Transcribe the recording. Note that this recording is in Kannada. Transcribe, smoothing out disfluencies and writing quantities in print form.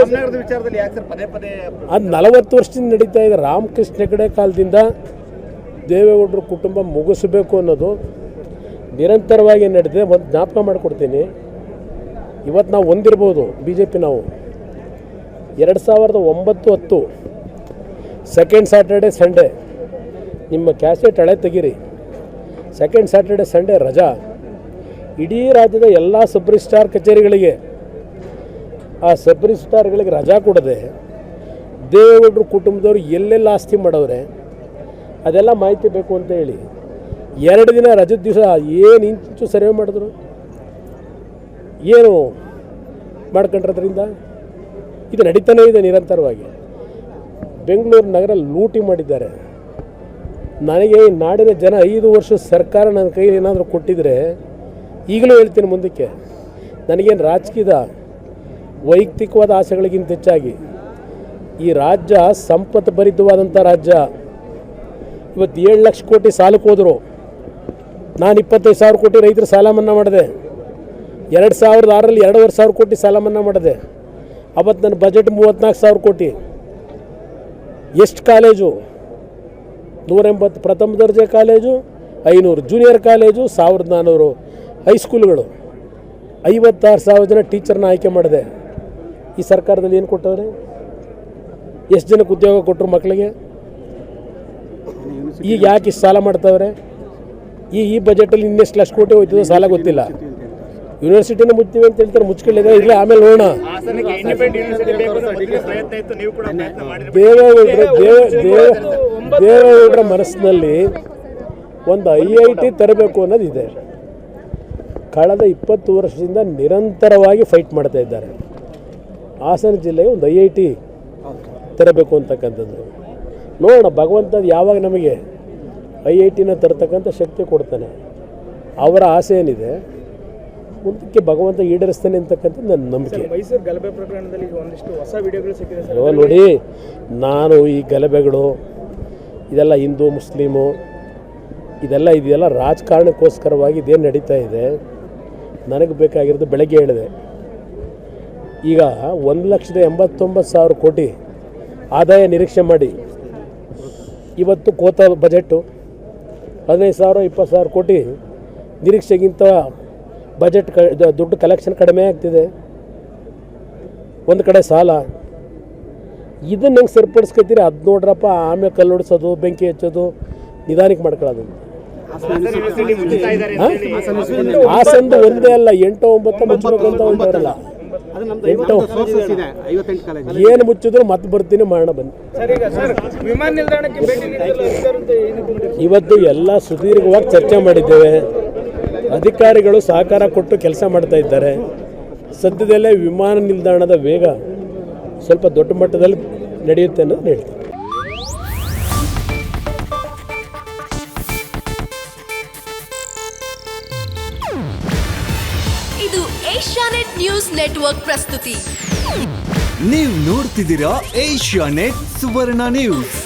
ರಾಮನಗರದ ವಿಚಾರದಲ್ಲಿ ಯಾಕೆ ಸರ್ ಪದೇ ಪದೇ ಅದು 40 ವರ್ಷದಿಂದ ನಡೀತಾ ಇದೆ. ರಾಮಕೃಷ್ಣ ಹೆಗಡೆ ಕಾಲದಿಂದ ದೇವೇಗೌಡರ ಕುಟುಂಬ ಮುಗಿಸಬೇಕು ಅನ್ನೋದು ನಿರಂತರವಾಗಿ ನಡೆದಿದೆ. ಒಂದು ಜ್ಞಾಪಕ ಮಾಡಿಕೊಡ್ತೀನಿ. ಇವತ್ತು ನಾವು ಹೊಂದಿರ್ಬೋದು ಬಿ ಜೆ ಪಿ, ನಾವು 2009-10 ಸೆಕೆಂಡ್ ಸ್ಯಾಟರ್ಡೆ ಸಂಡೇ ನಿಮ್ಮ ಕ್ಯಾಸೆಟ್ ಹಳೆ ತೆಗೀರಿ. ಸೆಕೆಂಡ್ ಸ್ಯಾಟರ್ಡೆ ಸಂಡೇ ರಜಾ. ಇಡೀ ರಾಜ್ಯದ ಎಲ್ಲ ಸಬ್ ರಿಜಿಸ್ಟ್ರಾರ್ ಕಚೇರಿಗಳಿಗೆ ಆ ಸಬ್ ರಿಜಿಸ್ಟ್ರಾರ್ಗಳಿಗೆ ರಜಾ ಕೊಡದೆ ದೇವೇಗೌಡರ ಕುಟುಂಬದವರು ಎಲ್ಲೆಲ್ಲ ಆಸ್ತಿ ಮಾಡವ್ರೆ ಅದೆಲ್ಲ ಮಾಹಿತಿ ಬೇಕು ಅಂತ ಹೇಳಿ 2 ದಿನ ರಜದ ದಿವಸ ಏನು ಇಂಚು ಸರ್ವೆ ಮಾಡಿದ್ರು, ಏನು ಮಾಡ್ಕೊಂಡ್ರದ್ರಿಂದ ಇದು ನಡೀತಾನೇ ಇದೆ ನಿರಂತರವಾಗಿ. ಬೆಂಗಳೂರು ನಗರ ಲೂಟಿ ಮಾಡಿದ್ದಾರೆ. ನನಗೆ ಈ ನಾಡಿನ ಜನ 5 ವರ್ಷ ಸರ್ಕಾರ ನನ್ನ ಕೈಲಿ ಏನಾದರೂ ಕೊಟ್ಟಿದ್ರೆ ಈಗಲೂ ಹೇಳ್ತೀನಿ ಮುಂದಕ್ಕೆ, ನನಗೇನು ರಾಜಕೀಯದ ವೈಯಕ್ತಿಕವಾದ ಆಸೆಗಳಿಗಿಂತ ಹೆಚ್ಚಾಗಿ ಈ ರಾಜ್ಯ ಸಂಪತ್ತು ಭರಿತವಾದಂಥ ರಾಜ್ಯ. ಇವತ್ತು 7 ಲಕ್ಷ ಕೋಟಿ ಸಾಲಕ್ಕೆ ಹೋದರು. ನಾನು 25,000 ಕೋಟಿ ರೈತರ ಸಾಲ ಮನ್ನಾ ಮಾಡಿದೆ. 2006ರಲ್ಲಿ 2,500 ಕೋಟಿ ಸಾಲ ಮನ್ನಾ ಮಾಡಿದೆ. ಅವತ್ತು ನನ್ನ ಬಜೆಟ್ 34,000 ಕೋಟಿ. ಎಷ್ಟು ಕಾಲೇಜು? 180 ಪ್ರಥಮ ದರ್ಜೆ ಕಾಲೇಜು, 500 ಜೂನಿಯರ್ ಕಾಲೇಜು, 1,400 ಹೈಸ್ಕೂಲ್ಗಳು, 56,000 ಜನ ಟೀಚರ್ನ ಆಯ್ಕೆ ಮಾಡಿದೆ. ಈ ಸರ್ಕಾರದಲ್ಲಿ ಏನು ಕೊಟ್ಟವ್ರೆ? ಎಷ್ಟು ಜನಕ್ಕೆ ಉದ್ಯೋಗ ಕೊಟ್ಟರು ಮಕ್ಕಳಿಗೆ? ಈಗ ಯಾಕೆ ಇಷ್ಟು ಸಾಲ ಮಾಡ್ತಾವ್ರೆ? ಈ ಬಜೆಟಲ್ಲಿ ಇನ್ನೆಷ್ಟು ಲಕ್ಷ ಕೋಟಿ ಹೋಯ್ತದೋ ಸಾಲ ಗೊತ್ತಿಲ್ಲ. ಯೂನಿವರ್ಸಿಟಿನ ಮುಚ್ತೀವಿ ಅಂತ ಹೇಳ್ತಾರೆ, ಮುಚ್ಕೊಳ್ಳಿದೆ. ಇಲ್ಲ ಆಮೇಲೆ ನೋಡೋಣ. ದೇವೇಗೌಡರ ಮನಸ್ಸಿನಲ್ಲಿ ಒಂದು IIT ತರಬೇಕು ಅನ್ನೋದಿದೆ. ಕಳೆದ 20 ವರ್ಷದಿಂದ ನಿರಂತರವಾಗಿ ಫೈಟ್ ಮಾಡ್ತಾ ಇದ್ದಾರೆ. ಹಾಸನ ಜಿಲ್ಲೆಗೆ ಒಂದು IIT ತರಬೇಕು ಅಂತಕ್ಕಂಥದ್ದು. ನೋಡೋಣ ಭಗವಂತ ಯಾವಾಗ ನಮಗೆ IITನ ತರ್ತಕ್ಕಂಥ ಶಕ್ತಿ ಕೊಡ್ತಾನೆ. ಅವರ ಆಸೆ ಏನಿದೆ ಮುಂದಕ್ಕೆ ಭಗವಂತ ಈಡೇರಿಸ್ತಾನೆ ಅಂತಕ್ಕಂಥದ್ದು ನನ್ನ ನಂಬಿಕೆ. ಮೈಸೂರು ಗಲಭೆ ಪ್ರಕರಣದಲ್ಲಿ ಒಂದಿಷ್ಟು ಹೊಸ ವಿಡಿಯೋಗಳು ಸಿಕ್ಕಿದೆ ಸರ್. ನೋಡಿ, ನಾನು ಈ ಗಲಭೆಗಳು ಇದೆಲ್ಲ ಹಿಂದೂ ಮುಸ್ಲಿಮು ಇದೆಲ್ಲ ರಾಜಕಾರಣಕ್ಕೋಸ್ಕರವಾಗಿ ಇದೇನು ನಡೀತಾ ಇದೆ. ನನಗೆ ಬೇಕಾಗಿರೋದು ಬೆಳಗ್ಗೆ ಹೇಳಿದೆ, ಈಗ 1,89,000 ಕೋಟಿ ಆದಾಯ ನಿರೀಕ್ಷೆ ಮಾಡಿ ಇವತ್ತು ಕೋತ ಬಜೆಟ್ಟು 15,000 20,000 ಕೋಟಿ ನಿರೀಕ್ಷೆಗಿಂತ ಬಜೆಟ್ ದುಡ್ಡು ಕಲೆಕ್ಷನ್ ಕಡಿಮೆ ಆಗ್ತಿದೆ. ಒಂದು ಕಡೆ ಸಾಲ. ಇದನ್ನು ಹೆಂಗೆ ಸರಿಪಡಿಸ್ಕೊತೀರಿ? ಅದು ನೋಡ್ರಪ್ಪ. ಆಮೇಲೆ ಕಲ್ಲು ಹೊಡಿಸೋದು, ಬೆಂಕಿ ಹಚ್ಚೋದು, ನಿಧಾನಕ್ಕೆ ಮಾಡ್ಕೊಳ್ಳೋದು. ಹಾಸನದ ಒಂದೇ ಅಲ್ಲ, 8-9 ಮುಚ್ಚಬೇಕು ಅಂತ ಹೊಂಟಾರಲ್ಲ. 8 ಏನು ಮುಚ್ಚಿದ್ರು ಮತ್ತೆ ಬರ್ತೀನಿ, ಮಾಡೋಣ ಬನ್ನಿ. ಇವತ್ತು ಎಲ್ಲ ಸುದೀರ್ಘವಾಗಿ ಚರ್ಚೆ ಮಾಡಿದ್ದೇವೆ. ಅಧಿಕಾರಿಗಳು ಸಹಕಾರ ಕೊಟ್ಟು ಕೆಲಸ ಮಾಡ್ತಾ ಇದ್ದಾರೆ. ಸದ್ಯದಲ್ಲೇ ವಿಮಾನ ನಿಲ್ದಾಣದ ವೇಗ ಸ್ವಲ್ಪ ದೊಡ್ಡ ಮಟ್ಟದಲ್ಲಿ ನಡೆಯುತ್ತೆ ಅನ್ನೋದು ಹೇಳ್ತೀನಿ. ಇದು ಏಷ್ಯಾನೆಟ್ ನ್ಯೂಸ್ ನೆಟ್ವರ್ಕ್ ಪ್ರಸ್ತುತಿ. ನೀವು ನೋಡ್ತಿದ್ದೀರಾ ಏಷ್ಯಾನೆಟ್ ಸುವರ್ಣ ನ್ಯೂಸ್.